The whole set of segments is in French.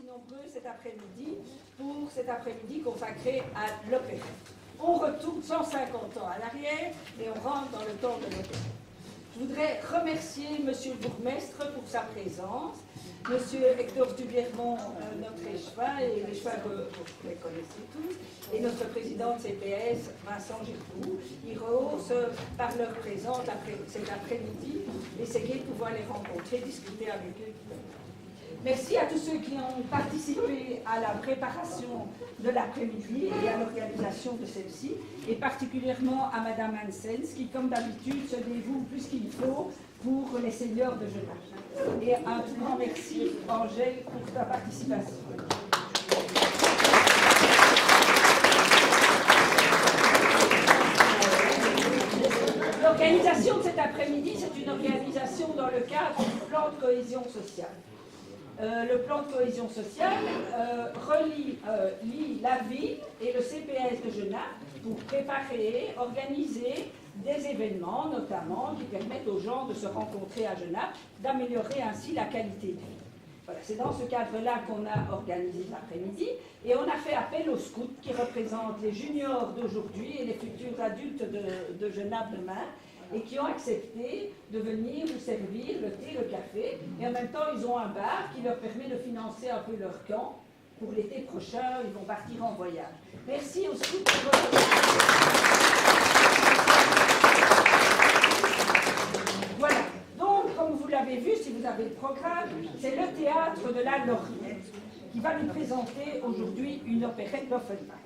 aussi nombreux cet après-midi pour cet après-midi consacré à l'opérette. On retourne 150 ans à l'arrière et on rentre dans le temps de l'opérette. Je voudrais remercier Monsieur le bourgmestre pour sa présence, Monsieur Hector Tubiermont, notre échevin, et l'échevin que vous les connaissez tous, et notre président de CPS, Vincent Gircoux. Ils rehaussent par leur présence cet après-midi, essayer de pouvoir les rencontrer, discuter avec eux. Merci à tous ceux qui ont participé à la préparation de l'après-midi et à l'organisation de celle-ci, et particulièrement à Madame Hansens, qui, comme d'habitude, se dévoue plus qu'il faut pour les seniors de Genappe. Et un tout grand merci, Angèle, pour ta participation. L'organisation de cet après-midi, c'est une organisation dans le cadre du plan de cohésion sociale. Le plan de cohésion sociale lie la ville et le CPS de Genappe pour préparer, organiser des événements, notamment, qui permettent aux gens de se rencontrer à Genappe, d'améliorer ainsi la qualité de vie. Voilà, c'est dans ce cadre-là qu'on a organisé l'après-midi, et on a fait appel aux scouts qui représentent les juniors d'aujourd'hui et les futurs adultes de Genappe demain, et qui ont accepté de venir nous servir le thé, le café, et en même temps ils ont un bar qui leur permet de financer un peu leur camp. Pour l'été prochain, ils vont partir en voyage. Merci aux scouts pour votre... Voilà, donc comme vous l'avez vu, si vous avez le programme, c'est le théâtre de la Lauriette qui va nous présenter aujourd'hui une opérette d'Offenbach.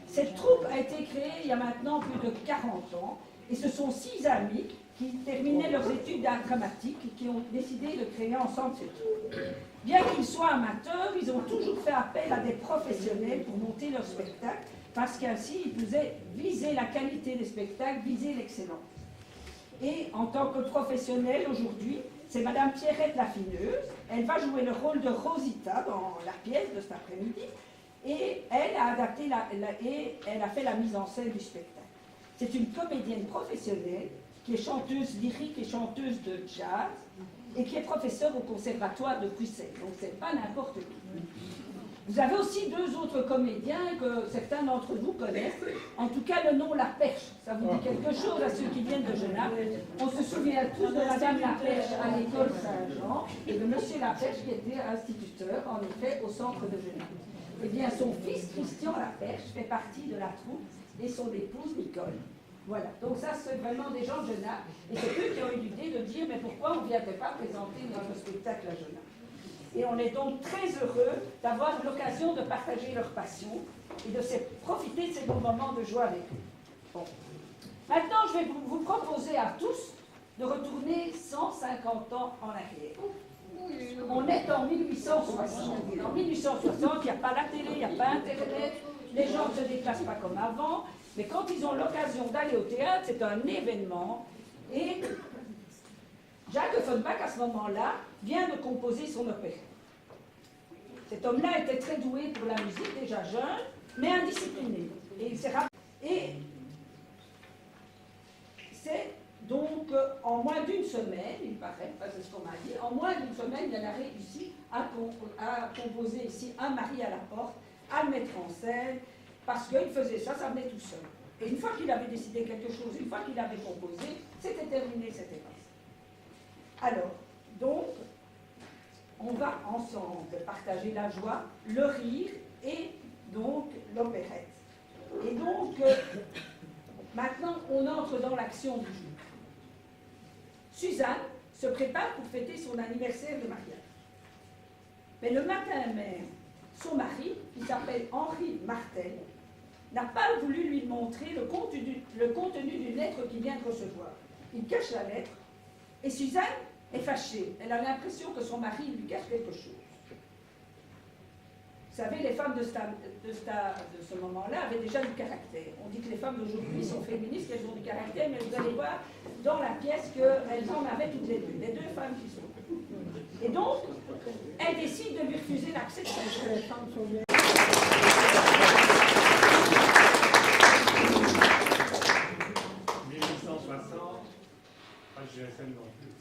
Cette troupe a été créée il y a maintenant plus de 40 ans, et ce sont 6 amis qui terminaient leurs études d'art dramatique et qui ont décidé de créer ensemble cette troupe. Bien qu'ils soient amateurs, ils ont toujours fait appel à des professionnels pour monter leur spectacle, parce qu'ainsi ils pouvaient viser la qualité des spectacles, viser l'excellence. Et en tant que professionnelle aujourd'hui, c'est Madame Pierrette Lafineuse. Elle va jouer le rôle de Rosita dans la pièce de cet après-midi, et elle a adapté et elle a fait la mise en scène du spectacle. C'est une comédienne professionnelle qui est chanteuse lyrique et chanteuse de jazz et qui est professeure au conservatoire de Bruxelles. Donc c'est pas n'importe qui. Vous avez aussi 2 autres comédiens que certains d'entre vous connaissent. En tout cas, le nom La Perche, ça vous dit quelque chose à ceux qui viennent de Genappe. On se souvient tous de Madame La Perche à l'école Saint-Jean et de Monsieur La Perche qui était instituteur, en effet, au centre de Genappe. Eh bien, son fils, Christian La Perche, fait partie de la troupe et son épouse, Nicole. Voilà, donc ça, c'est vraiment des gens de Genappe. Et c'est eux qui ont eu l'idée de dire, mais pourquoi on ne viendrait pas présenter notre spectacle à Genappe? Et on est donc très heureux d'avoir l'occasion de partager leur passion et de profiter de ces bons moments de joie avec eux. Bon. Maintenant, je vais vous proposer à tous de retourner 150 ans en arrière. On est en 1860. En 1860, il n'y a pas la télé, il n'y a pas Internet, les gens ne se déplacent pas comme avant, mais quand ils ont l'occasion d'aller au théâtre, c'est un événement. Et Jacques Offenbach, à ce moment-là, vient de composer son opéra. Cet homme-là était très doué pour la musique, déjà jeune, mais indiscipliné. Et il s'est rappelé. Et c'est donc en moins d'une semaine, il paraît, c'est ce qu'on m'a dit, en moins d'une semaine, il en a réussi à composer ici un mari à la porte, à le mettre en scène, parce qu'il faisait ça, ça venait tout seul. Et une fois qu'il avait décidé quelque chose, une fois qu'il avait composé, c'était terminé, c'était passé. Alors, donc, on va ensemble partager la joie, le rire et donc l'opérette. Et donc, maintenant, on entre dans l'action du jour. Suzanne se prépare pour fêter son anniversaire de mariage. Mais le matin même, son mari, qui s'appelle Henri Martel, n'a pas voulu lui montrer le contenu d'une lettre qu'il vient de recevoir. Il cache la lettre et Suzanne est fâchée. Elle a l'impression que son mari lui cache quelque chose. Vous savez, les femmes de ce moment-là avaient déjà du caractère. On dit que les femmes d'aujourd'hui sont féministes, qu'elles ont du caractère, mais vous allez voir dans la pièce qu'elles en avaient toutes les 2. Les 2 femmes qui sont. Et donc, elle décide de lui refuser l'accès de sa les femmes sont bien. 1860, pas de GSM non plus.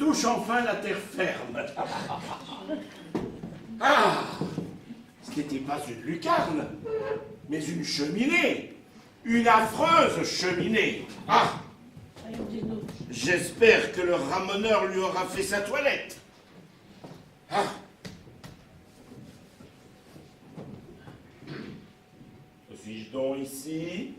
touche enfin la terre ferme. Ah! Ce n'était pas une lucarne, mais une cheminée. Une affreuse cheminée. Ah! J'espère que le ramoneur lui aura fait sa toilette. Ah! Suis-je donc ici?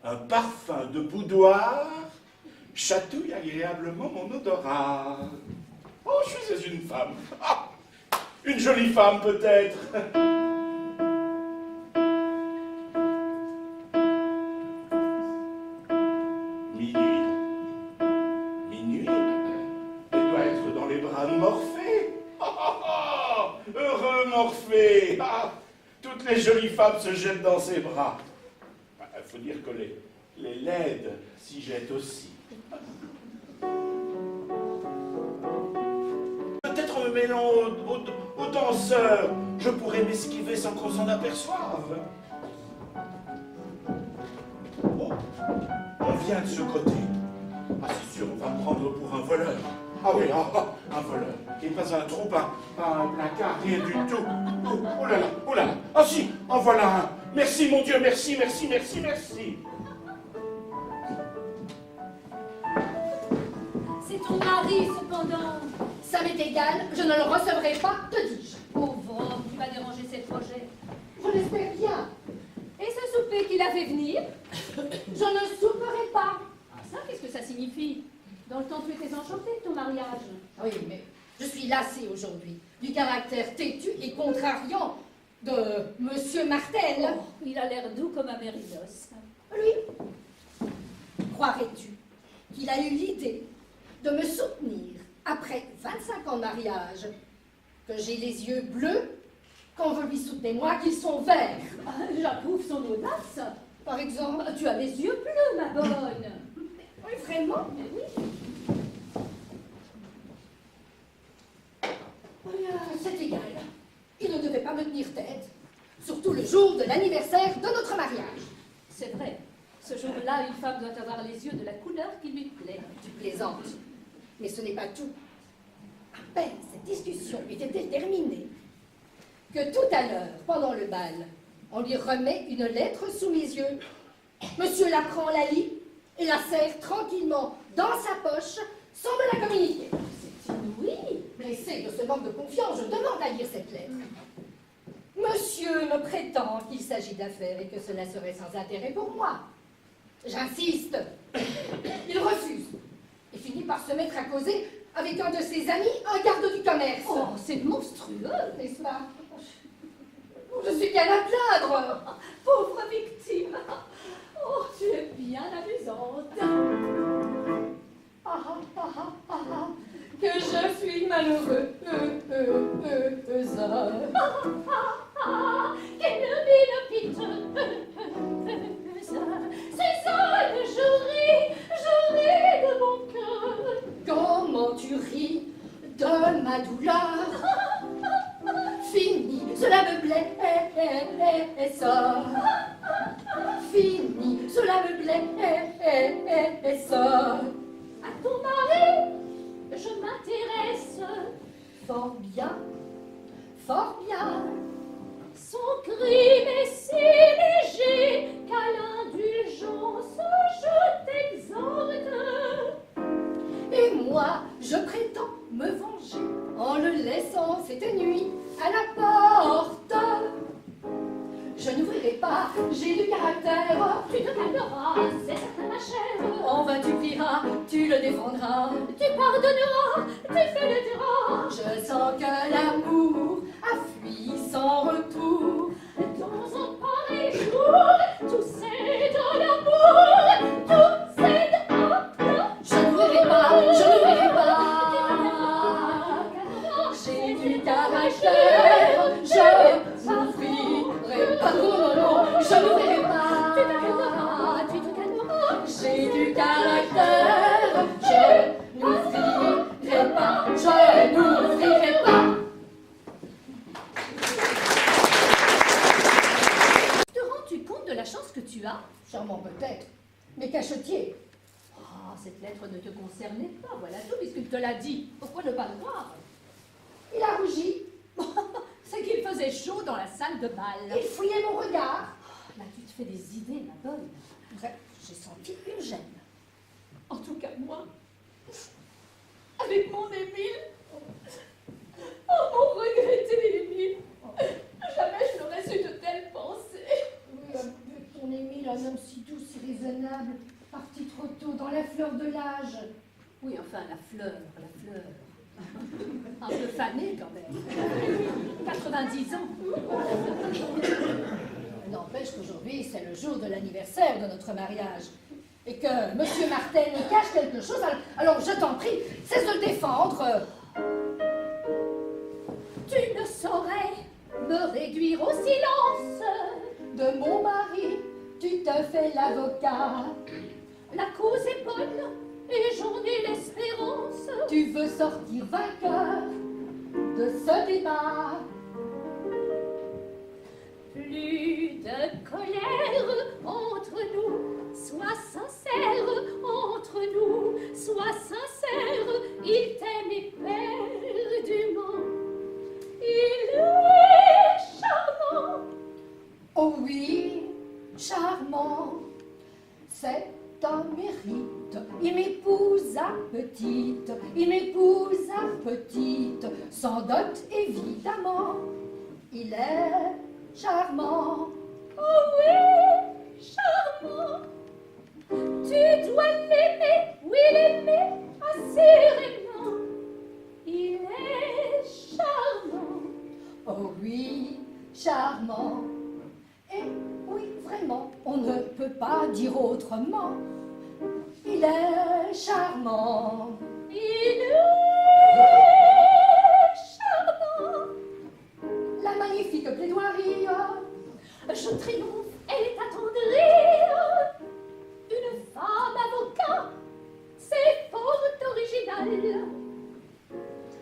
Un parfum de boudoir chatouille agréablement mon odorat. Oh, je suis une femme. Ah, une jolie femme peut-être. Minuit. Minuit. Elle doit être dans les bras de Morphée. Oh, oh, oh, heureux Morphée. Ah, toutes les jolies femmes se jettent dans ses bras. Il faut dire que les laides s'y jettent aussi. Peut-être en me mêlant aux danseurs, je pourrais m'esquiver sans qu'on s'en aperçoive. Oh, on vient de ce côté. Ah, c'est sûr, on va me prendre pour un voleur. Ah oui, un voleur. Et pas un trou, pas un placard, rien du tout. Oh là là, oh là là. Ah si, en voilà un. Merci mon Dieu, merci, merci, merci, merci. C'est ton mari, cependant. Ça m'est égal, je ne le recevrai pas, te dis-je. Pauvre homme qui va déranger ses projets. Je l'espère bien. Et ce souper qu'il a fait venir, je ne souperai pas. Ah ça, qu'est-ce que ça signifie? Dans le temps, tu étais enchantée de ton mariage. Oui, mais je suis lassée aujourd'hui du caractère têtu et contrariant de Monsieur Martel. Oh, il a l'air doux comme un mérinos. Lui, croirais-tu qu'il a eu l'idée de me soutenir après 25 ans de mariage, que j'ai les yeux bleus, quand je lui soutenais moi qu'ils sont verts? J'approuve son audace. Par exemple, tu as les yeux bleus, ma bonne. Oui, vraiment? Oui. C'est égal. Il ne devait pas me tenir tête. Surtout le jour de l'anniversaire de notre mariage. C'est vrai. Ce jour-là, une femme doit avoir les yeux de la couleur qui lui plaît. Tu plaisantes. Mais ce n'est pas tout. À peine cette discussion était-elle terminée que tout à l'heure, pendant le bal, on lui remet une lettre sous mes yeux. Monsieur la prend, la lit et la serre tranquillement dans sa poche sans me la communiquer. C'est inouï. Blessé de ce manque de confiance, je demande à lire cette lettre. Monsieur me prétend qu'il s'agit d'affaires et que cela serait sans intérêt pour moi. J'insiste. Il refuse et finit par se mettre à causer avec un de ses amis, un garde du commerce. Oh, c'est monstrueux, n'est-ce pas? Je suis bien à plaindre. Pauvre victime. Oh, tu es bien amusante. Que je suis malheureux. Quelle mine piteuse. C'est ça que je ris de mon cœur. Comment tu ris de ma douleur? Fini, cela me plaît, ça. Fini, cela me plaît, ça. À ton mari, je m'intéresse. Fort bien, fort bien. Son crime est si léger qu'à l'indulgence je t'exhorte. Et moi, je prétends me venger en le laissant cette nuit à la porte. Je n'ouvrirai pas, j'ai du caractère. Tu te calmeras, c'est certain ma chère. En vain tu plieras, tu le défendras. Tu pardonneras, tu fédéras. Je sens que l'amour a fui sans retour. Dans un pareil jour, tout c'est de l'amour. Tout c'est de l'amour. Je n'ouvrirai pas, je n'ouvrirai pas. J'ai du caractère, je n'ouvrirai pas. Non, je n'ouvrirai pas. Tu te calmeras, j'ai du caractère, je n'ouvrirai pas, je n'ouvrirai pas. tu as? Charmant peut-être, mais cachetier. Ah, cette lettre ne te concernait pas, voilà tout, puisqu'il te l'a dit. Pourquoi ne pas le voir? Il a rougi, C'est qu'il faisait chaud dans la salle de bal. il fouillait mon regard. Là, tu te fais des idées, ma bonne. Bref, j'ai senti une gêne. En tout cas, moi, avec mon Émile, oh, mon regretté Émile, jamais je n'aurais su de telles pensées. Oui, avec ton Émile, un homme si doux, si raisonnable, parti trop tôt, dans la fleur de l'âge. Oui, enfin, la fleur. Un peu fanée, quand même. 90 ans. N'empêche qu'aujourd'hui, c'est le jour de l'anniversaire de notre mariage. Et que Monsieur Martel me cache quelque chose, alors je t'en prie, cesse de le défendre. Tu ne saurais me réduire au silence. De mon mari, tu te fais l'avocat. La cause est bonne et j'en ai l'espérance. Tu veux sortir vainqueur de ce débat. Plus de colère entre nous, sois sincère entre nous, sois sincère, il t'aime éperdument. Il est charmant. Oh oui, charmant, c'est un mérite. Il m'épouse à petite, il m'épouse à petite, sans dot évidemment. Il est charmant. Oh oui, charmant. Tu dois l'aimer, oui l'aimer assurément. Il est charmant. Oh oui, charmant. Et oui, vraiment, on ne peut pas dire autrement. Il est charmant. Il est charmant. La magnifique plaidoirie. Je triomphe, elle est attendrie. Une femme avocat, c'est fort original.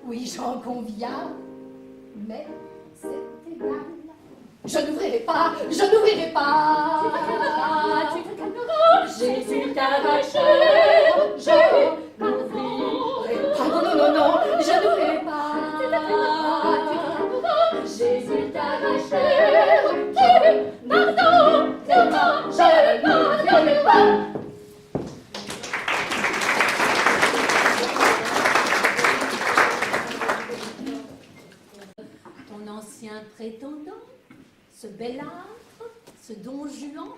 Oui, j'en conviens, mais c'est égal. Je n'ouvrirai pas, je n'ouvrirai pas. Tu te calmeras, Jésus caractère, je n'ouvrirai pas. Non, non, non, non, je n'ouvrirai pas. Jésus caractère, pardon, Je n'ouvrirai pas. ton ancien prétendant, ce bel âtre, ce don Juan,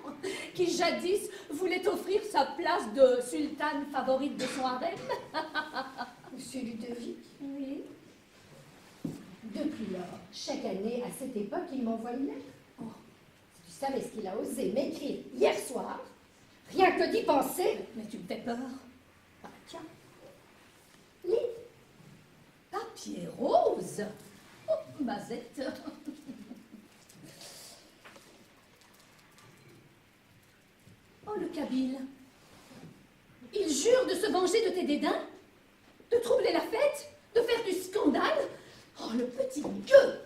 qui jadis voulait offrir sa place de sultane favorite de son harem. Monsieur Ludovic, Oui. depuis lors, chaque année, à cette époque, il m'envoie une lettre. Oh, si tu savais ce qu'il a osé m'écrire hier soir, rien que d'y penser. Mais tu me fais peur. Ah, tiens, lis. Papier rose. Oh, Mazette. Oh, le Kabyle. Il jure de se venger de tes dédains, de troubler la fête, de faire du scandale. Oh, le petit gueux.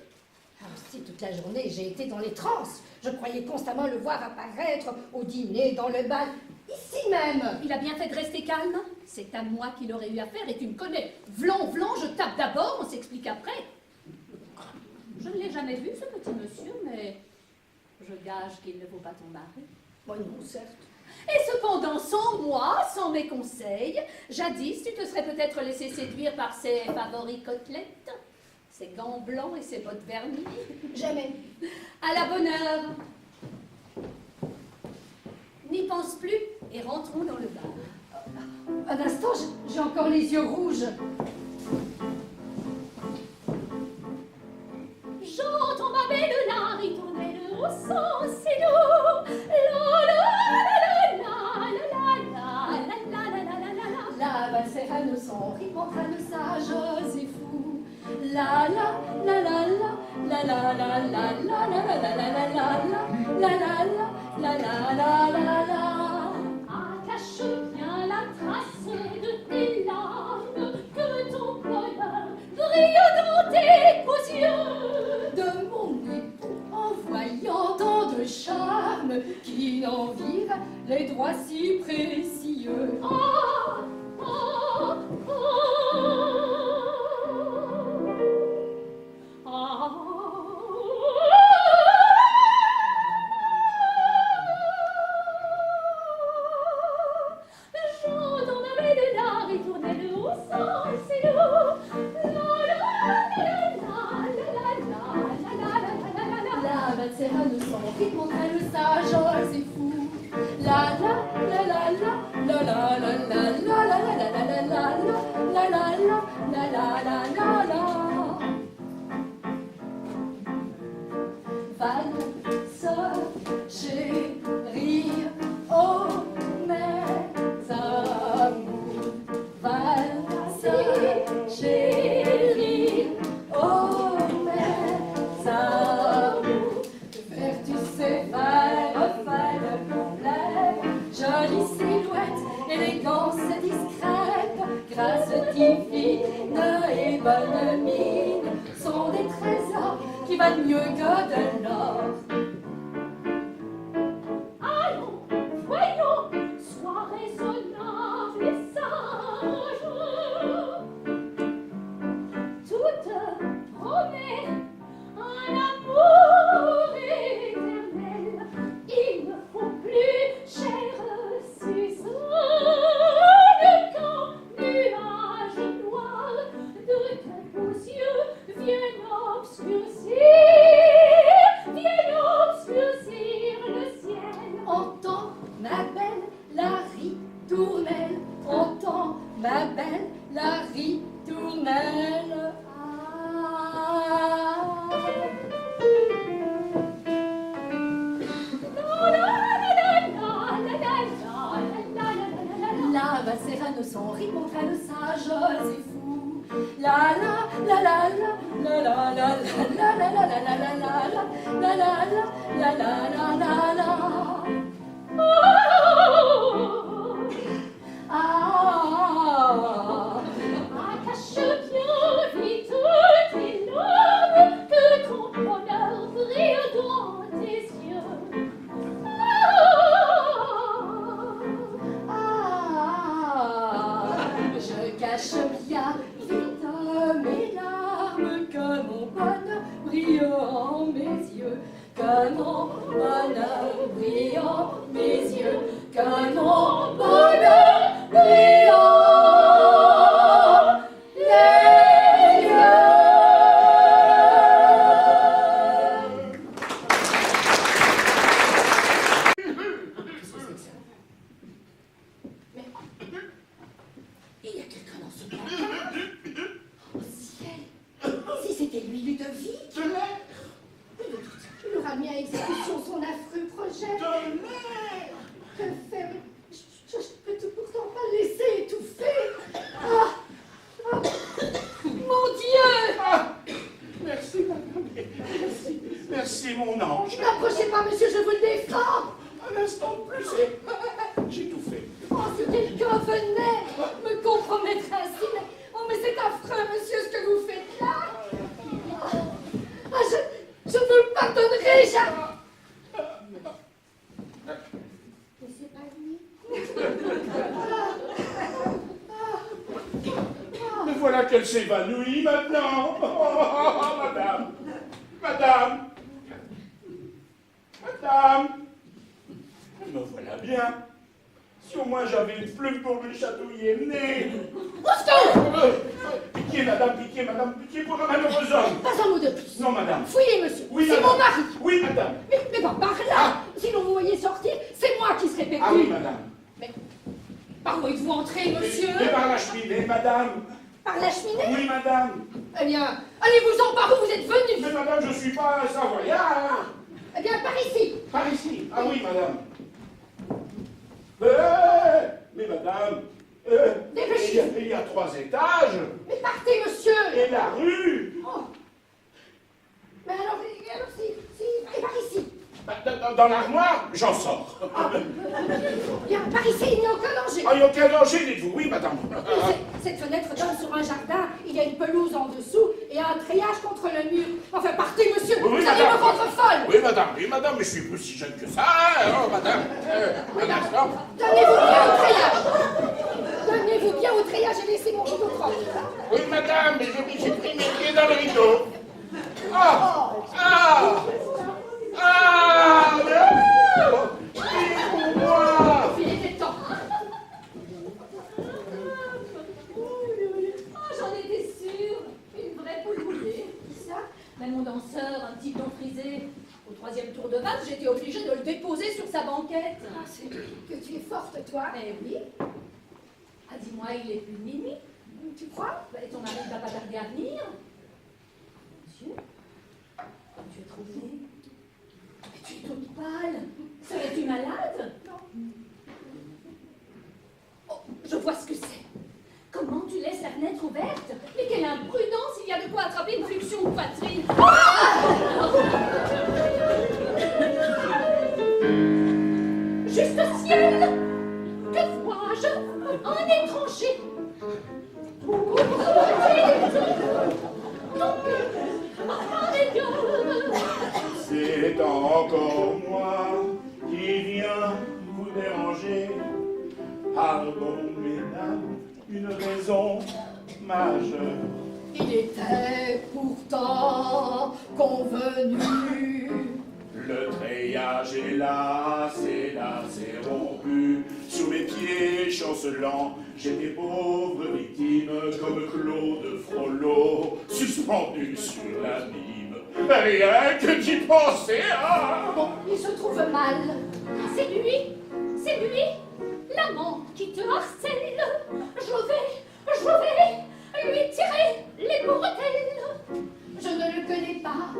Aussi, toute la journée, j'ai été dans les transes. Je croyais constamment le voir apparaître au dîner, dans le bal, ici même. Il a bien fait de rester calme. C'est à moi qu'il aurait eu affaire et tu me connais. Vlan, je tape d'abord, on s'explique après. Je ne l'ai jamais vu, ce petit monsieur, mais je gage qu'il ne vaut pas ton mari. Moi non, certes. Et cependant, sans moi, sans mes conseils, jadis, tu te serais peut-être laissé séduire par ses favoris côtelettes, ses gants blancs et ses bottes vernies. Jamais. À la bonne heure. N'y pense plus et rentrons dans le bar. Un instant, j'ai encore les yeux rouges. J'entends ma belle ritournelle au son si doux. La la la la la la la la la la la la. La valsera son rythme entraîne sages et fous. La la la la la la la la la la la la la la la la la la la. Ah, cache bien la trace de tes larmes, que ton bonheur brille dans tes beaux yeux. De mon époux en voyant tant de charme, bonne qui n'en vive les droits si précieux. Ah, ah, ah, j'entends ma belle la ritournelle au sang, c'est l'eau. La Mazzerano son rythme entre le sage, c'est fou. La la la la la la la la la la la la la la la la la la. Valse, chérie, oh mes amours. Valse, chérie, oh mes amours. Faire tu sais faire complète, jolie silhouette, élégance discrète, grâce divine et bonne mine sont des trésors qui valent mieux que de l'or. Allons, voyons, sois raisonnable et sage. Tout promet un amour éternel. Il me faut plus, chère Suzanne, qu'un nuage noir de tes beaux yeux vienne obscurcir le ciel. Entends, ma belle, la ritournelle. Entends, ma belle, la ritournelle. La Mazzerano son rythme entre le sage, c'est fou. La la la la la la la la la la la la la la la la la la la. Ah, cache bien vite tes larmes, que ton bonheur brille dans tes yeux. Je cache bien vite mes larmes, que mon bonheur brille en mes yeux, que mon bonheur brille en mes yeux, que mon bonheur brille en les yeux. Il y a quelqu'un dans ce placard. Oh ciel, si c'était lui Ludovic. Il aura mis à exécution son affreux projet. Que faire? Je peux pourtant pas le laisser étouffer. Mon Dieu! Merci, madame. Merci. Merci, mon ange. N'approchez pas, monsieur, je vous le défends. Un instant de plus, j'ai tout fait. Oh, si quelqu'un venait me compromettre ainsi, mais c'est affreux, monsieur, ce que vous faites là. Je ne vous le pardonnerai jamais. Mais c'est pas lui. Me voilà qu'elle s'évanouit maintenant. Oh, madame. Madame. Madame. Me voilà bien. Si au moins j'avais une plume pour lui chatouiller le nez. Pitié, madame, pitié pour un malheureux homme. Pas un mot de plus. Non, madame. Fouillez, monsieur. Oui, c'est madame. mon mari. Oui, madame. Mais pas par là. Sinon vous voyez sortir, c'est moi qui serai perdu. Ah oui, madame. Mais par où êtes-vous entré, monsieur? Mais par la cheminée, madame. Par la cheminée? Oui, madame. Eh bien, allez-vous-en par où vous êtes venu. Mais madame, je suis pas un savoyard. Eh bien, par ici. Par ici. Ah oui, madame. Mais madame, il y a 3 étages. Mais partez, monsieur. Et la rue. Oh. Mais alors et par ici. Dans l'armoire, j'en sors. Bien, par ici, il n'y a aucun danger. Ah, il n'y a aucun danger, dites-vous. Oui, madame. Cette fenêtre donne sur un jardin, il y a une pelouse en dessous, et un treillage contre le mur. Enfin, partez, monsieur, Oui, vous allez madame. me rendre folle. Oui, madame, mais je suis plus si jeune que ça, hein, oh, madame. Un instant. Donnez-vous bien au treillage. Donnez-vous bien au treillage et laissez mon rideau tranquille. Oui, madame, mais j'ai pris mes pieds dans le rideau. Ah! Ah! Ah! Mais moi! Il était temps. Oh, j'en étais sûre. Une vraie poule mouillée. Ça, même mon danseur, un petit blond frisé, au 3e tour de valse, j'étais obligée de le déposer sur sa banquette. Ah, c'est que tu es forte, toi. Eh oui. Ah, dis-moi, il est plus de minuit. Tu crois? Et ton mari ne va pas tarder à venir. Monsieur, tu es troublée. Mais tu es toute pâle. Serais-tu malade? Non. Oh, je vois ce que c'est. Comment tu laisses la fenêtre ouverte? Mais quelle imprudence! Il y a de quoi attraper une fluxion de poitrine. Juste au ciel! Que vois-je? Un étranger! C'est encore moi qui viens vous déranger. Pardon, mesdames, une raison majeure. Il était pourtant convenu. Le treillage est là, c'est rompu. Sous mes pieds chancelants, j'ai des pauvres victimes comme Claude Frollo, suspendu sur l'abîme. Rien que d'y penser, ah! Bon, il se trouve mal. C'est lui, l'amant qui te harcèle. Je vais lui tirer les bretelles. Je ne le connais pas.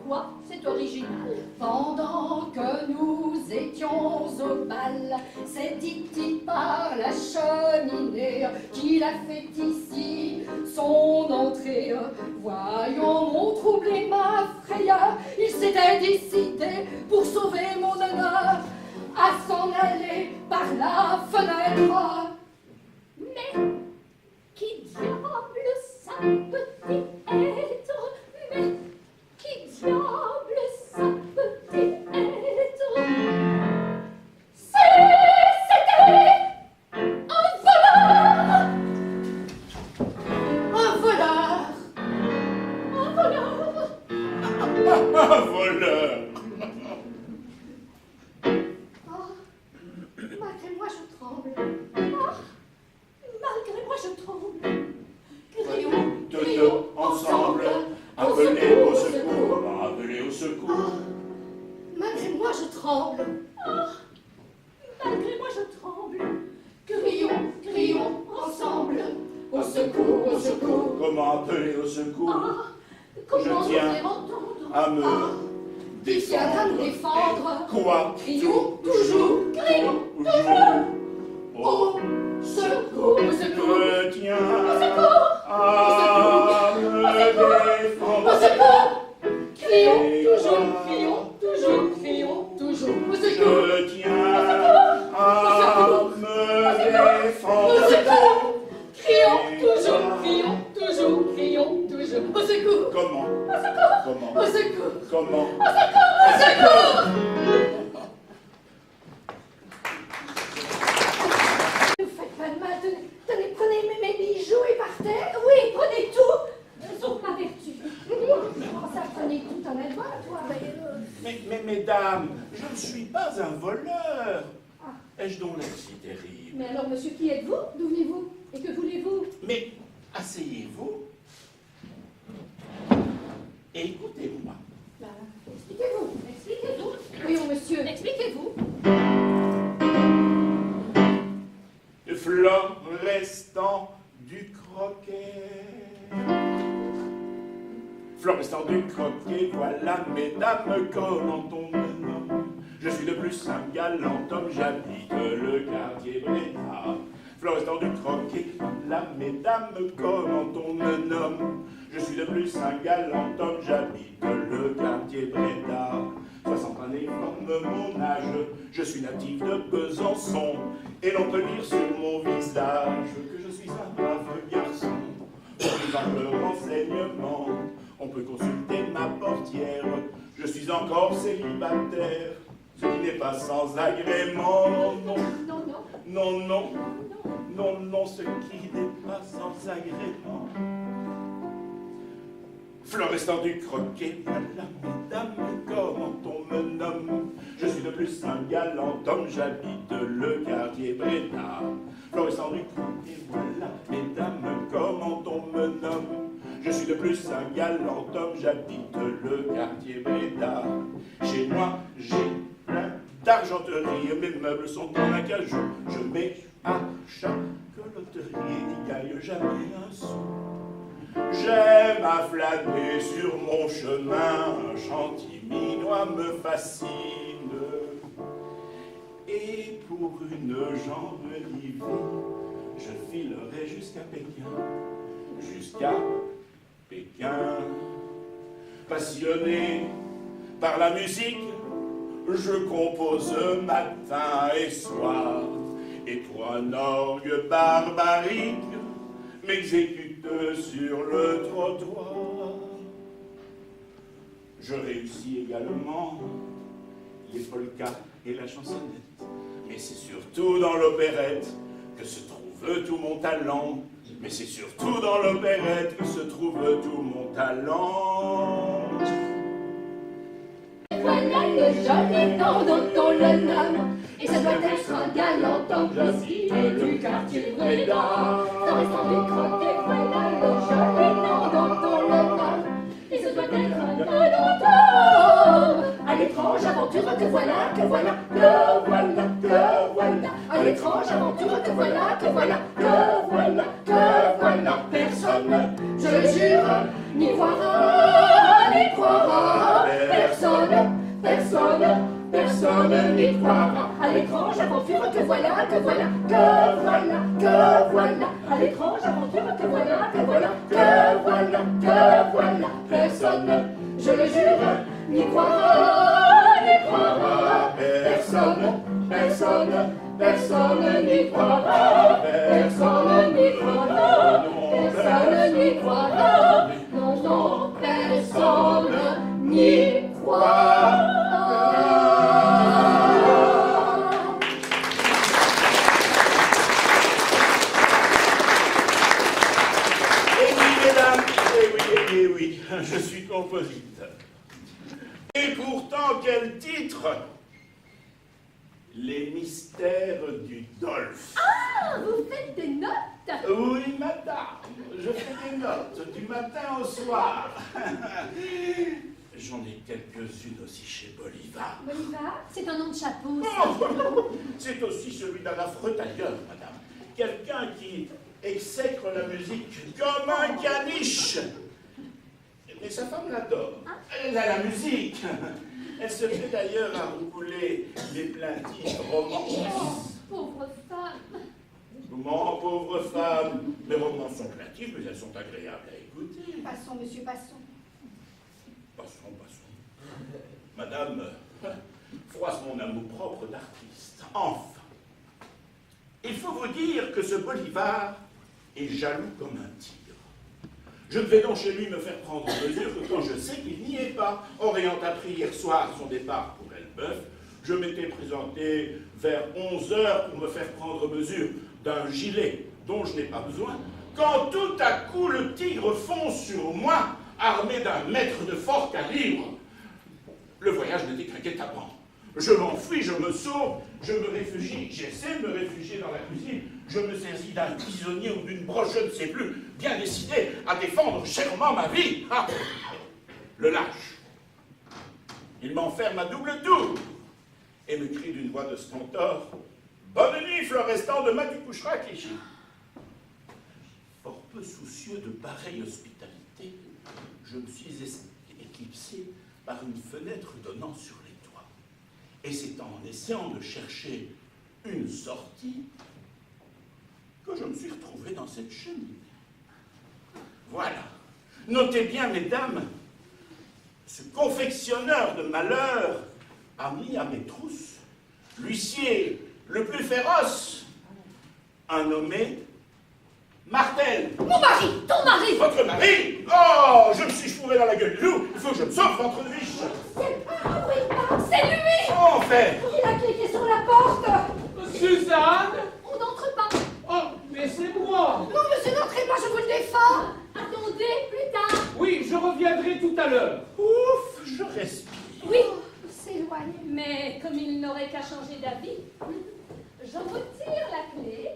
Quoi? C'est original. Pendant que nous étions au bal, c'est Titi par la cheminée qu'il a fait ici son entrée. Voyant mon trouble et ma frayeur, il s'était décidé pour sauver mon honneur à s'en aller par la fenêtre. Mais qui diable ça peut être? Mais qui diable ça peut être? C'était un voleur! Un voleur! Un voleur! Un voleur! Oh, malgré moi je tremble. Ah, malgré moi je tremble. Crions, Tous ensemble, appelez au secours, appelez au secours. Malgré moi je tremble. ah, malgré moi je tremble. Crions, crions ensemble. Au secours, au secours. Comment appeler au secours? Ah, comment Je tiens faire entendre? à me Qui viendra nous défendre. défendre? Quoi? Crions toujours, crions Toujours. au secours, au secours. Je tiens Au secours! à me défendre. Au secours! Crions toujours, crions toujours. Au secours! Je tiens à me défendre. Au secours! Crions toujours, au secours! Comment? Comment? Au secours! Comment? Au secours! Ne faites pas de mal, tenez, prenez mes bijoux et partez. Oui, prenez tout, sauf ma vertu. Comment ça, prenez tout en elle toi? Mais mesdames, je ne suis pas un voleur. Ai-je donc l'air si terrible? Mais alors, monsieur, qui êtes-vous? D'où venez-vous? Et que voulez-vous? Mais asseyez-vous et écoutez-moi. Bah, expliquez-vous. Expliquez-vous. Oui, mon monsieur. Expliquez-vous. Florestan du Croquet. Florestan du Croquet, voilà mesdames comment on me nomme. Je suis de plus un galant homme, j'habite le quartier Bréda. Florestan du Croquet, voilà mesdames comment on me nomme. Je suis de plus un galant homme, j'habite le quartier Bréda. 60 années forment mon âge, je suis natif de Besançon. Et l'on peut lire sur mon visage que je suis un brave garçon. Pour vivre moindre renseignement. On peut consulter ma portière, je suis encore célibataire, ce qui n'est pas sans agrément. Non, Non, non, non, non, non, non, non, ce qui n'est pas sans agrément. Florestan du Croquet, voilà, mesdames, comment on me nomme? Je suis de plus un galant homme, j'habite le quartier Bréda. Florestan du Croquet, voilà, mesdames, comment on me nomme? Je suis de plus un galant homme, j'habite le quartier Bréda. Chez moi, j'ai plein d'argenterie, mes meubles sont en acajou. Je mets à chaque loterie et n'y gagne jamais un sou. J'aime à flâner sur mon chemin, un chant timinois me fascine. Et pour une jambe livée, je filerai jusqu'à Pékin, jusqu'à Pékin. Passionné par la musique, je compose matin et soir, et pour un orgue barbarique, m'exécute sur le trottoir. Je réussis également les polkas et la chansonnette, mais c'est surtout dans l'opérette que se trouve tout mon talent. Mais c'est surtout dans l'opérette que se trouve tout mon talent. voilà le joli nom dont on le nomme. Et ça doit être un galant homme aussi du quartier Bréda. Florestan du Croquet, voilà le joli nom dont on le nomme. Et ça doit être un galant homme. À l'étrange aventure que voilà, que voilà, que voilà, que voilà. À l'étrange aventure que voilà, que voilà, que voilà, que voilà. Personne, je le jure, n'y croira, n'y croira. Personne, personne. Personne n'y croira. À l'étrange aventure que voilà, que voilà, que voilà, que voilà. À l'étrange aventure que voilà, que voilà, que voilà, que voilà. Personne, je le jure, n'y croira, n'y croira. Personne, personne, personne n'y croira. Personne n'y croira. Personne n'y croira. Non, non, personne n'y croira. Eh oui, je suis compositeur. Et pourtant, quel titre? Les mystères du Dolphe. Ah, vous faites des notes? Oui, madame, je fais des notes du matin au soir. J'en ai quelques-unes aussi chez Bolivar. Bolivar, c'est un nom de chapeau, ça. Oh, c'est aussi celui d'un affreux tailleur, madame. Quelqu'un qui exècre la musique comme un caniche. Mais sa femme l'adore. Elle a la musique. Elle se fait d'ailleurs à rouler les plaintifs romances. Pauvre femme. Mon pauvre femme. Mes romances sont plaintives, mais elles sont agréables à écouter. Passons, monsieur, passons. Passons, passons. Madame froisse mon amour-propre d'artiste. Enfin, il faut vous dire que ce Bolivar est jaloux comme un tigre. Je ne vais donc chez lui me faire prendre en mesure que quand je sais qu'il n'y est pas, en ayant appris hier soir son départ pour Elbeuf, je m'étais présenté vers 11 h pour me faire prendre mesure d'un gilet dont je n'ai pas besoin, quand tout à coup le tigre fonce sur moi, armé d'un mètre de fort calibre. Le voyage n'était qu'un guet-apens. Je m'enfuis, je me sauve, je me réfugie, j'essaie de me réfugier dans la cuisine, je me saisis d'un tisonnier ou d'une broche, je ne sais plus, bien décidé à défendre chèrement ma vie. Ah, le lâche. Il m'enferme à double tour et me crie d'une voix de stentor « Bonne nuit, Florestan, demain tu coucheras, Clichy !» Fort peu soucieux de pareille hospitalité, je me suis éclipsé par une fenêtre donnant sur les toits. Et c'est en essayant de chercher une sortie que je me suis retrouvé dans cette cheminée. Voilà. Notez bien, mesdames, ce confectionneur de malheur a mis à mes trousses l'huissier le plus féroce, un nommé Martel. Mon mari, ton mari. Votre mari? Oh, je me suis fourré dans la gueule du loup. Il faut que je me sauve, ventre de biche. C'est pas oui, c'est lui. Comment on fait? Il a cliqué sur la porte. Suzanne? On n'entre pas. Oh, mais c'est moi. Non, monsieur, n'entrez pas, je vous le défends. Attendez, plus tard. Oui, je reviendrai tout à l'heure. Ouf, je respire. Oui, s'éloigne. Mais comme il n'aurait qu'à changer d'avis, je retire la clé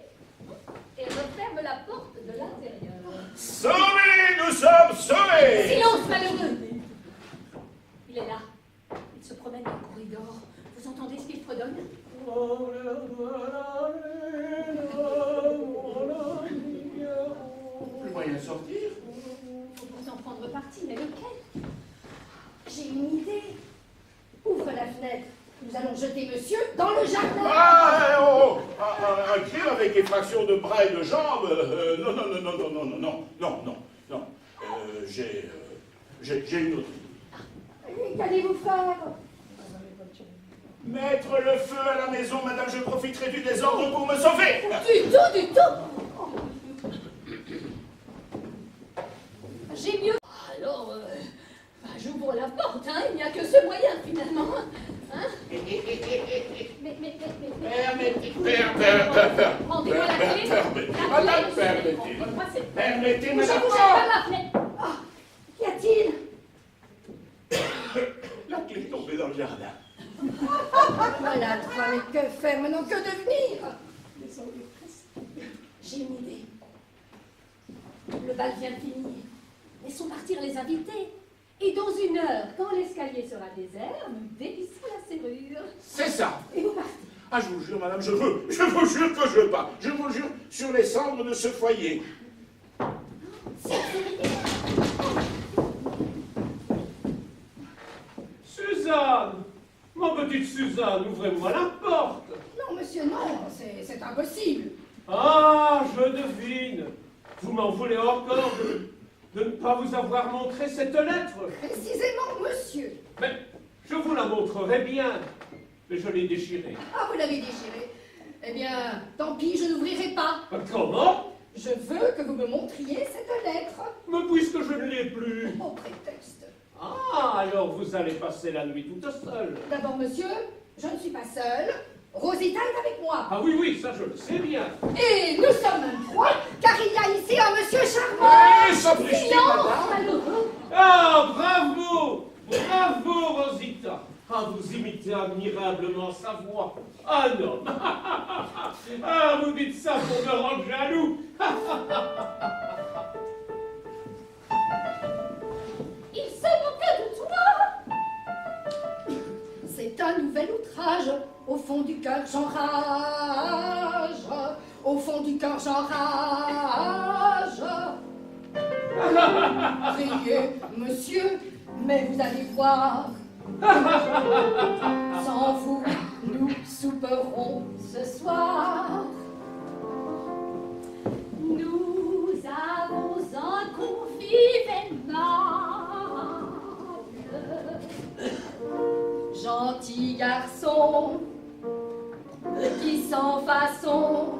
et referme la porte de l'intérieur. Sauvés, nous sommes sauvés. Silence, malheureux. Il est là. Il se promène dans le corridor. Vous entendez ce qu'il fredonne? Le moyen de sortir? Faut pourtant prendre parti, mais lequel? J'ai une idée. Ouvre la fenêtre. Nous allons jeter monsieur dans le jardin. Ah, oh, oh, un crime avec effraction de bras et de jambes? Non, non, non, non, non, non, non, non, non, non, non. J'ai une autre idée. Qu'allez-vous faire? Mettre le feu à la maison, madame, je profiterai du désordre pour me sauver. Du tout, du tout. J'ai mieux. Alors, j'ouvre la porte, hein. Il n'y a que ce moyen, finalement. Hein? Mais. Rendez-moi la clé. Madame, permettez, Bougez, madame. bougez par la fenêtre. Qu'y a-t-il? La clé est tombée dans le jardin. Voilà, mais que faire maintenant? Que devenir? J'ai une idée. Le bal vient de finir. Laissons partir les invités. Et dans 1 heure, quand l'escalier sera désert, nous dévissons la serrure. C'est ça. Et vous partez? Ah, je vous jure, madame, je vous jure que je pars. Je vous jure sur les cendres de ce foyer. Suzanne! Ma petite Suzanne, ouvrez-moi la porte. Non, monsieur, non, c'est impossible. Ah, je devine. Vous m'en voulez encore de ne pas vous avoir montré cette lettre. Précisément, monsieur. Mais je vous la montrerai bien. Mais je l'ai déchirée. Ah, vous l'avez déchiré. Eh bien, tant pis, je n'ouvrirai pas. Comment? Je veux que vous me montriez cette lettre. Mais puisque je ne l'ai plus. Au prétexte. Ah, alors vous allez passer la nuit toute seule. D'abord, monsieur, je ne suis pas seule. Rosita est avec moi. Ah oui, oui, ça je le sais bien. Et nous sommes même 3, car il y a ici un monsieur charmant. Eh, sapristi, Silence, madame. malheureux. Ah, bravo! Bravo, Rosita! Ah, vous imitez admirablement sa voix. Ah non! Ah, vous dites ça pour me rendre jaloux! Il se moquait de toi. C'est un nouvel outrage. Au fond du cœur, j'enrage. Au fond du cœur, j'enrage. Priez, monsieur, mais vous allez voir. Sans vous, nous souperons ce soir. Nous avons un convive aimable. Gentil garçon, qui sans façon,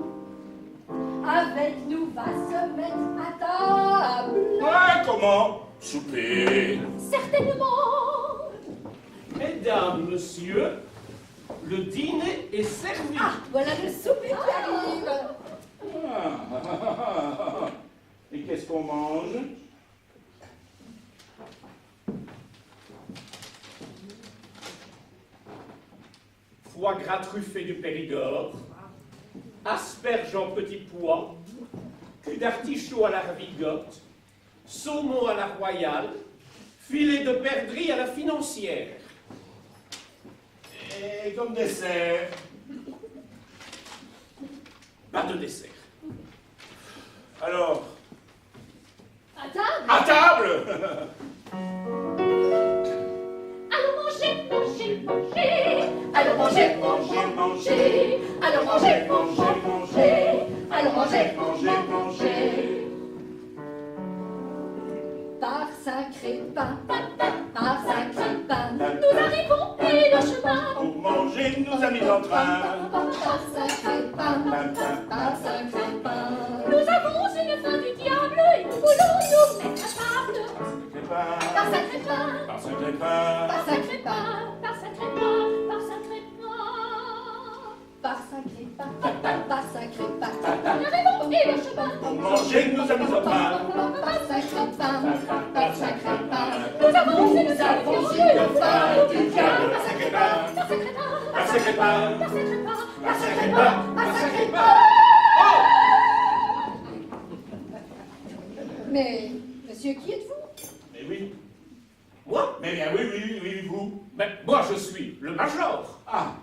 avec nous va se mettre à table. Ouais, comment? Souper. Certainement. Mesdames, messieurs, le dîner est servi. Ah, voilà le souper qui arrive. Et qu'est-ce qu'on mange? Foie gras truffé du Périgord, asperges en petits pois, cul d'artichaut à la ravigote, saumon à la royale, filet de perdrix à la financière. Et comme dessert? Pas de dessert. Alors, À table. à table. Allons manger, manger, manger. Allons manger, Manger, manger. allons manger, manger, manger. Allons manger, Manger, manger. Par sacré pain, par sacré pain. Nous arrivons et le chemin. Pour manger, nous a mis en train. Par sacré pain, par sacré pain. Nous avons une une fin du diable et nous voulons nous mettre à table. Par sacré pain, Par sacré pain, par sacré pain, par sacré pain, par sacré pain, par sacré pain, par sacré pain. Nous arrivons et le chemin. pour manger nous amusons pas. Par sacré pain, par sacré pain. Nous avons une fin du diable. Par sacré pain, par sacré pain, Par sacré pain, par sacré pain, par sacré pain, par sacré pain. Mais, monsieur, qui êtes-vous? Mais oui, Moi? mais bien oui, vous. Ben, moi, je suis le major. Ah,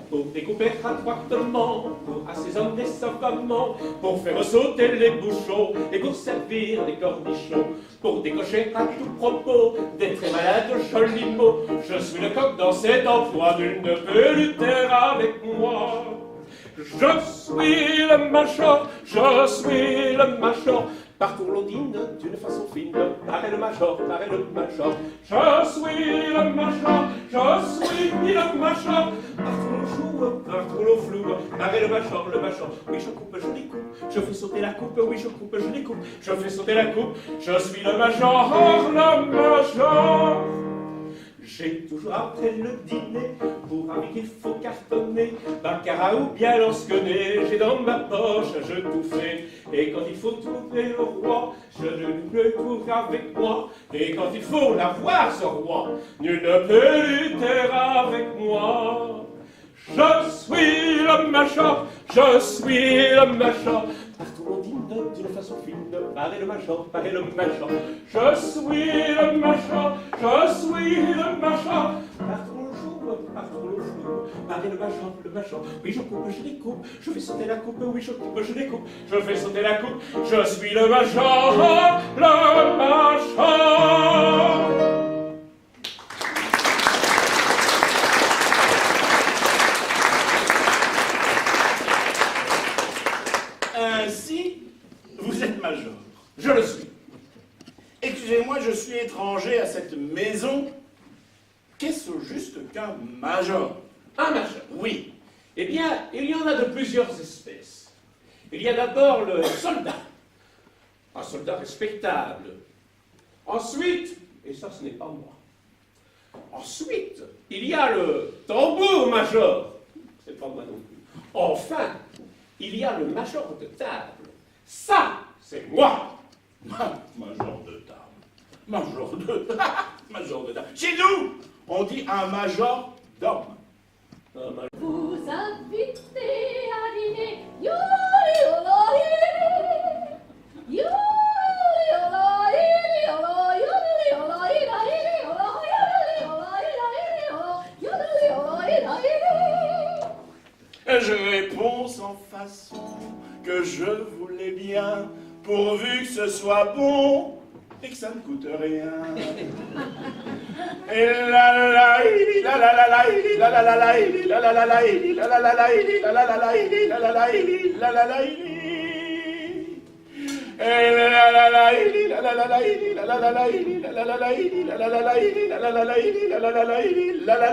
Pour découper adroitement, pour assaisonner savamment, pour faire sauter les bouchons et pour servir les cornichons, pour décocher à tout propos des très malades jolis mots. Je suis le coq dans cet emploi, nul ne peut lutter avec moi. Je suis le major, je suis le major. Partout l'on dîne d'une façon fine, pareil le major, pareil le major. Je suis le major, je suis le major. Partout l'on joue, partout l'on floue, pareil le major, le major. Oui, je coupe, je découpe, je fais sauter la coupe, oui, je coupe, je découpe, je fais sauter la coupe. Je suis le major, le major. J'ai toujours après le dîner, pour un qu'il faut cartonner, baccarat ou bien lansquenet, j'ai dans ma poche un jeu tout fait. Et quand il faut trouver le roi, je ne le trouve qu'avec moi. Et quand il faut l'avoir ce roi, nul ne peut lutter avec moi. Je suis le major, je suis le major. Partout on dîne d'une façon fine, pareil le major, pareil le major. Je suis le major, je suis le major. Partout on joue, partout on joue, pareil le major. Oui, je coupe, je découpe, je fais sauter la coupe, oui, je coupe, je découpe, je fais sauter la coupe. Je suis le major, le major. ainsi, vous êtes major. Je le suis. Excusez-moi, je suis étranger à cette maison. Qu'est-ce au juste qu'un major? Un major. Oui, Eh bien, il y en a de plusieurs espèces. Il y a d'abord le soldat, un soldat respectable. Ensuite, et ça ce n'est pas moi, ensuite, il y a le tambour-major, c'est pas moi non plus. Enfin, il y a le major de table. Ça, c'est moi. major de table. Major de major de table. Chez nous, on dit un major d'homme. Un major. Vous invitez à dîner. Je réponds sans façon que je voulais bien, pourvu que ce soit bon et que ça ne coûte rien. Et la la la la la la la la la la la la la la la la la la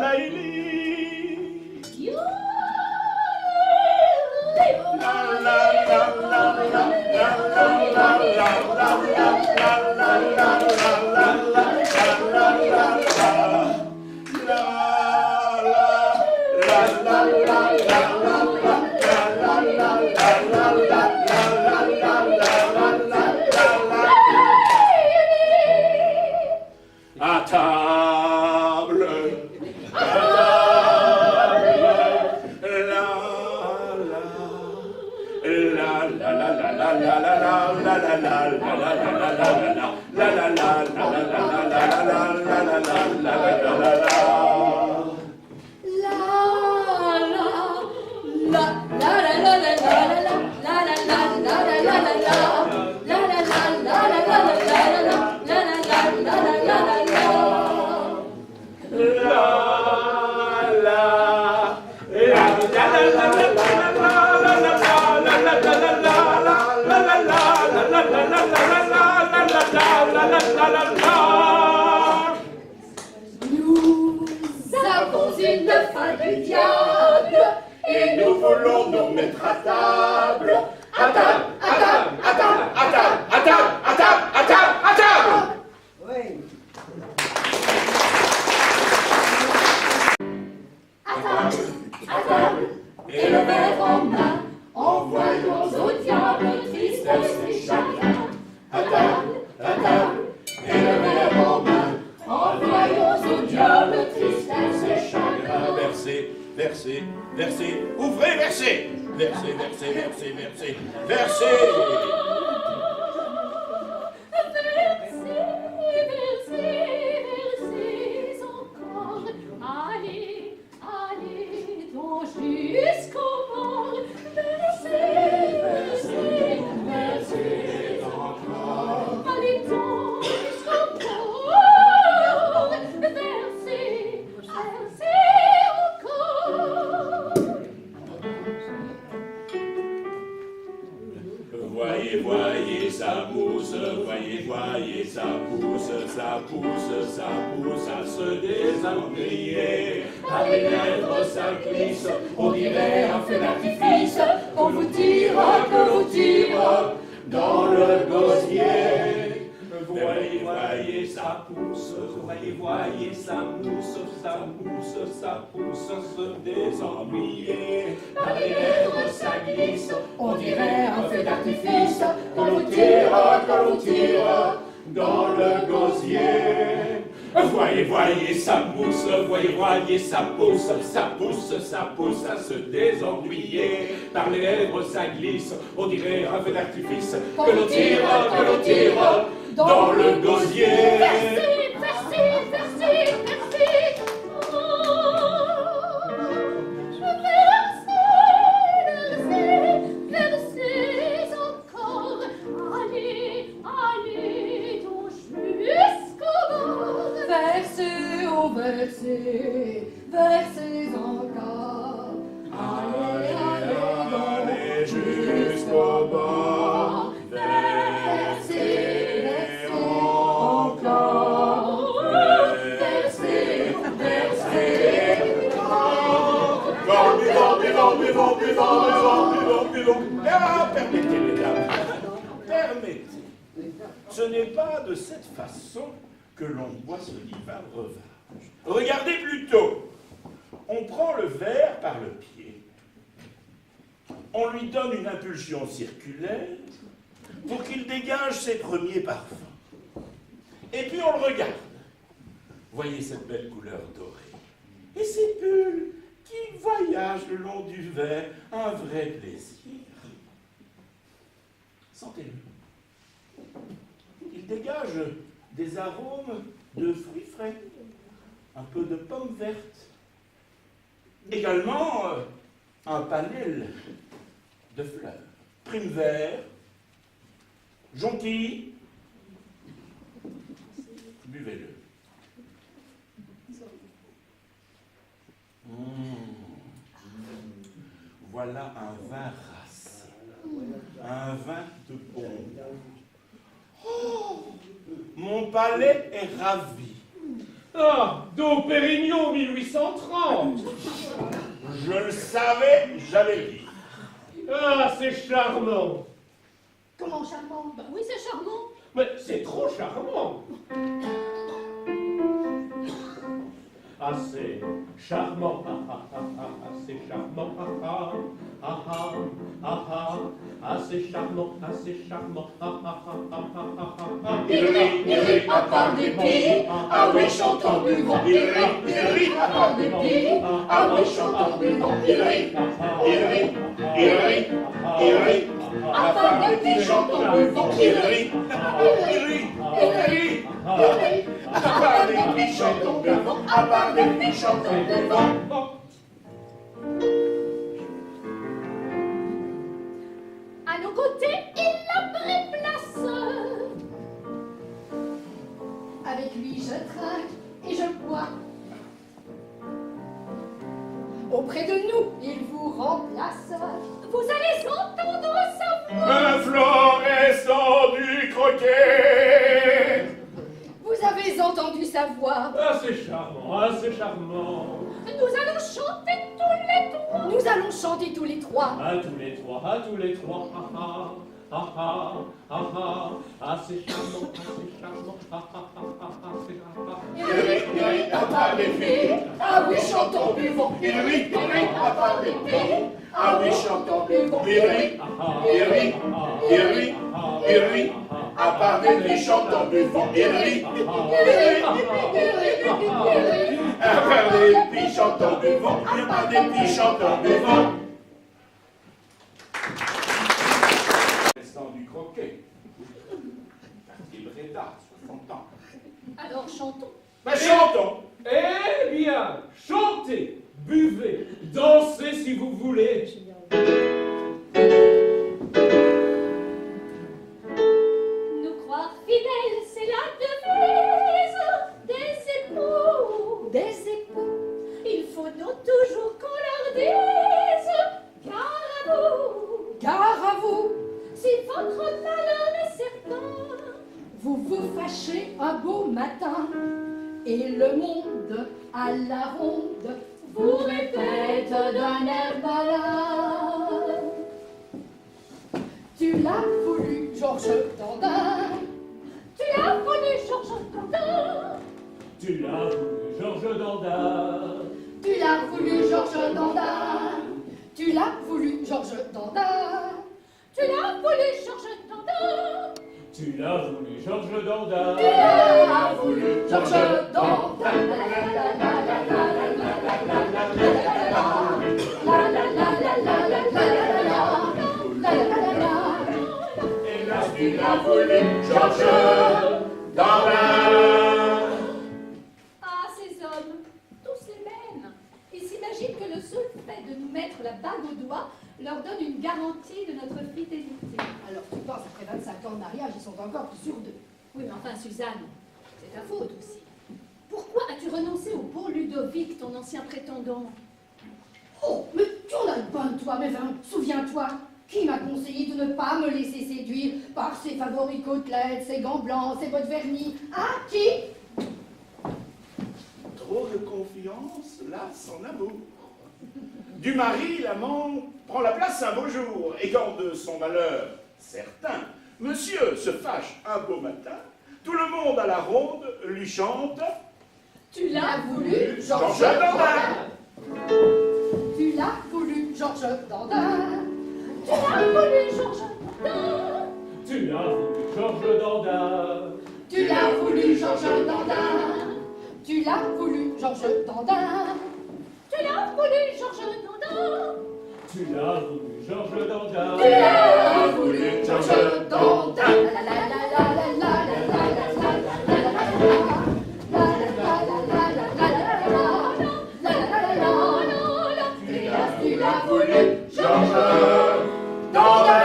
la à table, Nous avons une fin du diable et et nous voulons nous mettre à table. À table, à table, à table, à table, à table, à table, à table, à table. Oui. À table, et le verre en main, envoyons au diable tristesse et chagrin. À table, et le verre en main, envoyons au diable tristesse et chagrin. Versez, versez, versez, ouvrez, versez. Versez, versez, versez, versez, versez. Versez encore. Allez, allez donc jusqu'au bord. Versez, versez, versez encore. Allez donc jusqu'au bord. Versez, versez encore. Voyez, voyez, ça pousse, voyez, voyez, ça pousse, ça pousse, ça pousse à se désennuyer. À mes lèvres, ça glisse, on dirait un feu d'artifice. On vous tire dans le gosier. Voyez, voyez, ça pousse, voyez, voyez, ça pousse, ça pousse, ça pousse à se désennuyer. À mes lèvres, ça glisse, on dirait un feu d'artifice. Qu'on nous tire dans le gosier. Voyez, voyez, ça pousse, voyez, voyez, ça pousse, ça pousse, ça pousse à se désennuyer. Par les lèvres, ça glisse, on dirait un feu d'artifice. Que l'on tire dans le gosier. Versez, versez, versez, versez. Versez encore. Allez, allez donc jusqu'au bord. Versez, oh versez, versez encore. Allez, allez donc jusqu'au bord. Versez, versez encore. Versez, versez encore. Buvons. Ah, permettez, mesdames, permettez. Ce n'est pas de cette façon que l'on boit ce divin breuvage. Regardez plutôt. On prend le verre par le pied. On lui donne une impulsion circulaire pour qu'il dégage ses premiers parfums. Et puis on le regarde. Voyez cette belle couleur dorée. Et ces bulles qui voyagent le long du verre, un vrai plaisir. Sentez-le. Il dégage des arômes de fruits frais, un peu de pommes vertes. Également, un panel de fleurs. Prime vert, jonquille. Buvez-le. Voilà un vin racé, un vin de bon. Oh, mon palais est ravi. Ah, Dom Pérignon 1830. Je le savais, j'allais dire. Ah, c'est charmant. Comment charmant? Bah oui, c'est charmant. Mais c'est trop charmant. Ah, c'est charmant, c'est charmant, c'est charmant, Il rit à part des pieds, ah oui, chantons buvons. Il rit à part des pieds, ah oui, chantons buvons. Il rit à part des pieds, chantons buvons. Il rit à part des pieds, chantons buvons. À part des pieds, chantons buvons. À nos côtés, il a pris place. Avec lui, je trinque et je bois. Auprès de nous, il vous remplace. Vous allez entendre sa voix. Un florescent du croquet. Vous avez j'ai entendu sa voix. Ah, c'est charmant, ah, c'est charmant. Nous allons chanter tous les trois. Nous allons chanter tous les trois. À tous les trois, à tous les trois. Ah ah, ah ah, ah ah, ah, c'est charmant, ah, c'est charmant. Ah ah, ah ah, ah, c'est charmant. Il rit à part les filles. Ah oui, chantons, buvons. Il rit à part les filles. Ah oui, chantons, buvons. Il rit à part les filles, chantons, buvons. Il rit à part les filles, chantons, buvons. À part les filles, chantons, buvons. Restant du croquet. Quartier Bréda, 60 ans. Alors chantons. Ben chantons. Eh bien, chantez, buvez, dansez si vous voulez. Nous croire fidèles, c'est la devise des époux. Des époux. Il faut donc toujours qu'on leur dise gare à vous. Gare à vous. Si votre malheur est certain, Vous vous fâchez un beau matin. Et le monde à la ronde vous répète d'un air malin. Tu l'as voulu, Georges Dandin. tu l'as voulu, Georges Dandin. Tu l'as voulu, Georges Dandin. Tu l'as voulu, Georges Dandin. Tu l'as voulu, Georges Dandin. Tu l'as voulu, Georges Dandin. Tu l'as voulu, Georges Dandin. Tu l'as voulu, Georges Dandin. Hélas, tu l'as voulu, Georges Dandin. Ah, ces hommes, tous les mêmes. Ils s'imaginent que le seul fait de nous mettre la bague au doigt leur donne une garantie de notre fidélité. Alors tu penses, après 25 ans de mariage, ils sont encore plus sûrs d'eux. Oui, mais enfin, Suzanne, c'est ta faute aussi. Pourquoi as-tu renoncé au beau Ludovic, ton ancien prétendant? Oh, mais tu en as une bonne, toi, mais enfin, souviens-toi. Qui m'a conseillé de ne pas me laisser séduire par ses favoris côtelettes, ses gants blancs, ses bottes vernies? Ah, qui? Trop de confiance, là, son amour. Du mari, l'amant prend la place un beau jour, et quand de son malheur certain, monsieur se fâche un beau matin, tout le monde à la ronde lui chante. Tu l'as voulu, Georges Georges Dandin. Tu l'as voulu, Georges Dandin. Tu l'as voulu, Georges Dandin. Tu l'as voulu, Georges Dandin. Tu l'as voulu, Georges Dandin. Tu l'as voulu, Georges Dandin. Tu l'as voulu, Georges Dandin. Tu l'as voulu, Georges Dandin. Tu l'as voulu, Georges Dandin. Tu l'as voulu, Georges Dandin.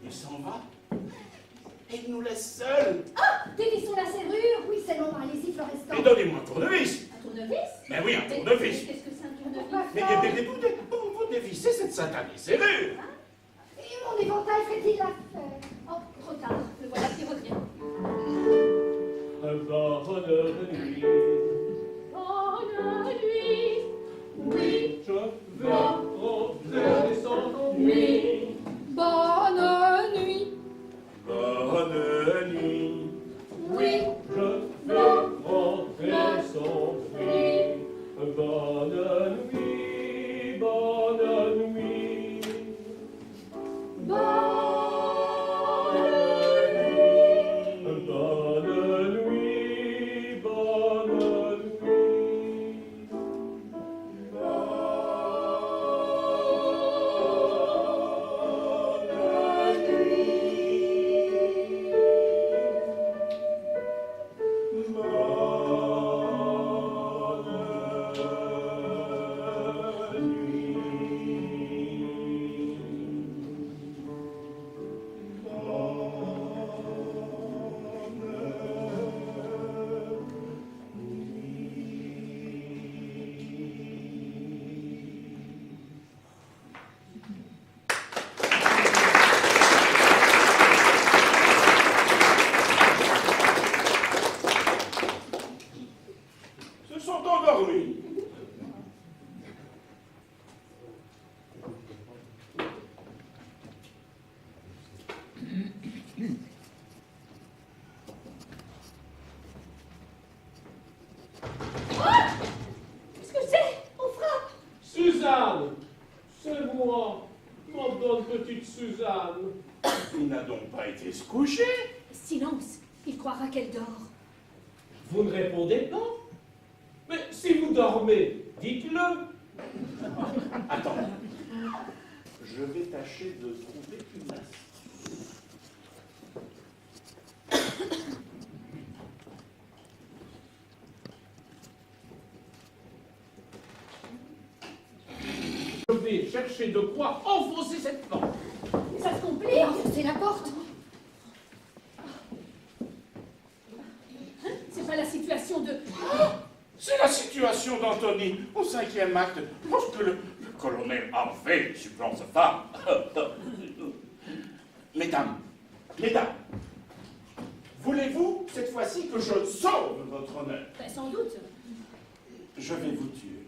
Il s'en va et il nous laisse seuls. Ah, dévissons la serrure. Oui, c'est long, allez-y, Florestan. Et donnez-moi un tournevis. Un tournevis? Mais oui, un tournevis. Qu'est-ce que c'est un tournevis? Mais vous dévissez cette satanée serrure. Et mon éventail ferait-il l'affaire? Oh, trop tard. Le voilà qui revient. Bonne nuit. Bonne nuit. Oui, Je vais rentrer sans nuit. bonne nuit. Bonne nuit. Oui, Je vais rentrer sans nuit. Bonne nuit, bonne nuit. bonne pas été se coucher? Silence, il croira qu'elle dort. Vous ne répondez pas? Mais si vous dormez, dites-le. Attends. Je vais tâcher de trouver une astuce. Je vais chercher de quoi enfoncer cette porte. Mais ça se complique. C'est la porte. C'est pas la situation de... C'est la situation d'Anthony au 5e acte, lorsque le colonel Harvey supplante sa femme. Mesdames, voulez-vous cette fois-ci que je sauve votre honneur? Ben, sans doute. Je vais vous tuer.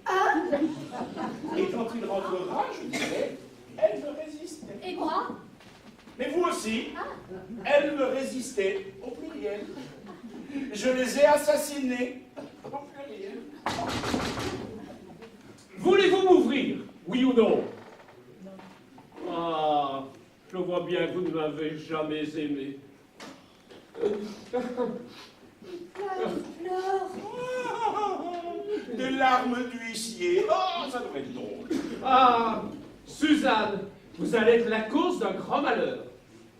Et quand il rentrera, je dirai, elle me résistait. Et moi? Mais vous aussi, elle me résistait, au pluriel. Je les ai assassinés, au pluriel. Voulez-vous m'ouvrir? Oui ou non? Ah, je vois bien que vous ne m'avez jamais aimé. Des larmes d'huissier. Oh, ça devrait être drôle. Ah, Suzanne, vous allez être la cause d'un grand malheur.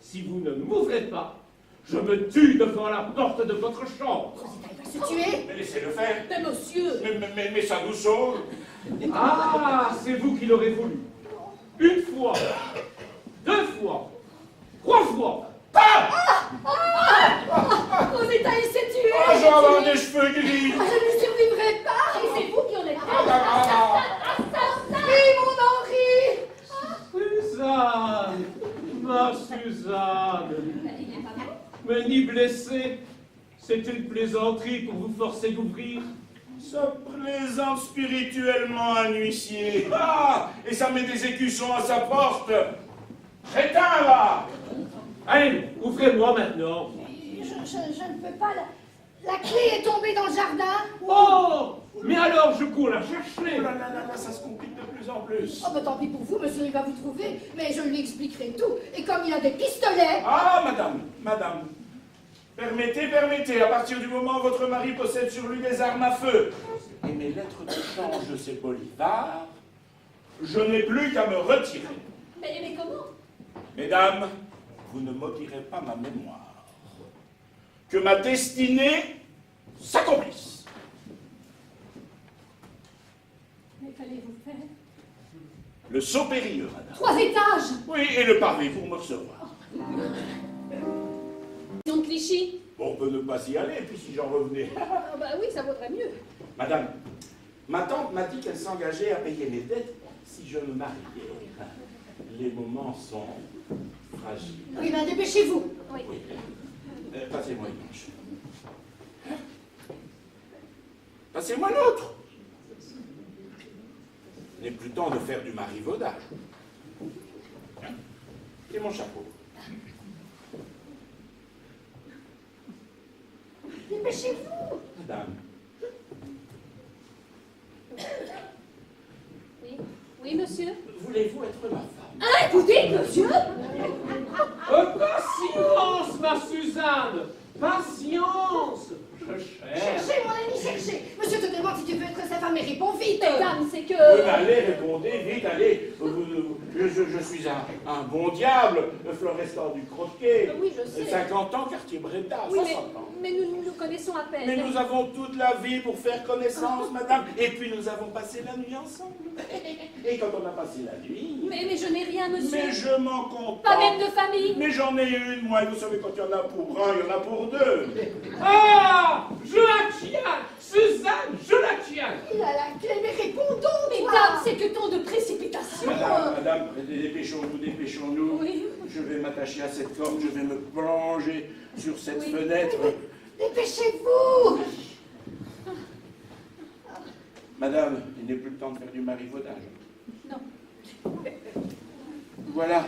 Si vous ne m'ouvrez pas, je me tue devant la porte de votre chambre. Elle va se tuer. Mais laissez-le faire. Mais monsieur. Mais ça nous sauve. Ah, c'est vous qui l'aurez voulu. Une fois, 2 fois, 3 fois. Aux États, il s'est tué. Oh, je vais avoir des cheveux gris. Je ne survivrai pas. Et c'est vous qui en êtes Oui, mon Henri. Suzanne, ma Suzanne. Il est pas mort. Mais ni blessé, c'est une plaisanterie pour vous forcer d'ouvrir. Ça plaisante spirituellement un huissier. Ah, et ça met des écussons à sa porte. Crétin, là. Allez, ouvrez-moi maintenant. Je ne peux pas. La clé est tombée dans le jardin. Oh, mais alors je cours la chercher. Oh là là là là, ça se complique de plus en plus. Oh, bah tant pis pour vous, monsieur, il va vous trouver. Mais je lui expliquerai tout. Et comme il a des pistolets. Ah, madame. Permettez, à partir du moment où votre mari possède sur lui des armes à feu, et mes lettres de change, c'est Bolivar, je n'ai plus qu'à me retirer. Mais comment? Mesdames, vous ne maudirez pas ma mémoire. Que ma destinée s'accomplisse. Mais qu'allez-vous faire? Le saut périlleux, madame. 3 étages. Oui, et le pavé pour me recevoir. Donc Clichy. Bon, on peut ne pas y aller, puis si j'en revenais. Ah bah oui, ça vaudrait mieux. Madame, ma tante m'a dit qu'elle s'engageait à payer mes dettes si je me mariais. Les moments sont fragiles. Oui, ben dépêchez-vous. Oui. Oui. Passez-moi une manche. Passez-moi l'autre. Il n'est plus temps de faire du marivaudage. Et mon chapeau. Dépêchez-vous. Madame. Oui. Oui, monsieur. Voulez-vous être ma femme? Ah, écoutez, monsieur. Patience, ma Suzanne. Patience. Je cherche. Cherchez, mon ami, cherchez. Monsieur te demande si tu veux être sa femme, mais réponds vite. Mesdames, c'est que... Oui, mais allez, répondez, vite, allez. Je suis un bon diable, Florestan du Croquet. Oui, je sais. 50 ans, quartier Breda, Oui, 60 ans. mais nous nous connaissons à peine. Mais nous avons toute la vie pour faire connaissance, madame. Et puis nous avons passé la nuit ensemble. Et quand on a passé la nuit... Mais je n'ai rien, monsieur. Mais je m'en contente. Pas même de famille. Mais j'en ai une, moi. Et vous savez, quand il y en a pour un, il y en a pour deux. Ah, je la tiens. Suzanne, je la tiens. Il a la clé, mais réponds donc. Mesdames, c'est que tant de précipitation. Madame, dépêchons-nous. Oui. Je vais m'attacher à cette corde, je vais me plonger sur cette Oui. fenêtre. Dépêchez-vous. Madame, il n'est plus le temps de faire du marivaudage. Non. Voilà.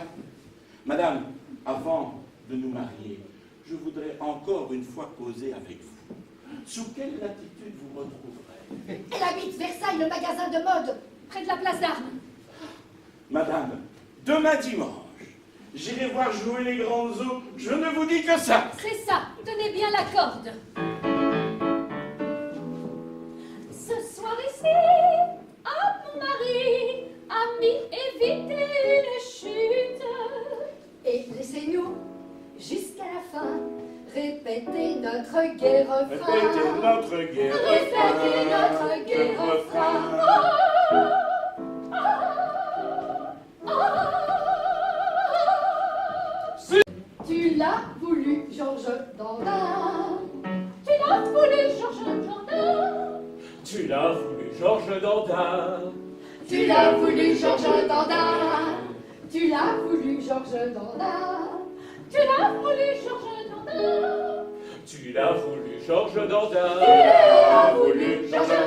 Madame, avant de nous marier, je voudrais encore une fois causer avec vous. Sous quelle latitude vous retrouverez? Elle habite Versailles, le magasin de mode. Près de la place d'Armes. Madame, demain dimanche, J'irai voir jouer les grands os, je ne vous dis que ça. C'est ça, tenez bien la corde. Ce soir ici, à mon mari, ami, évitez une chute. Et laissez-nous, jusqu'à la fin, répéter notre gai refrain. Répétez notre gai refrain. Répétez notre gai refrain. Tu l'as voulu, Georges Dandin. Tu l'as voulu, Georges Dandin. Tu l'as voulu, Georges Dandin. Tu l'as voulu, Georges Dandin. Tu l'as voulu, Georges Dandin. Tu l'as voulu, Georges Dandin. Tu l'as voulu, Georges Dandin. Tu l'as voulu, Georges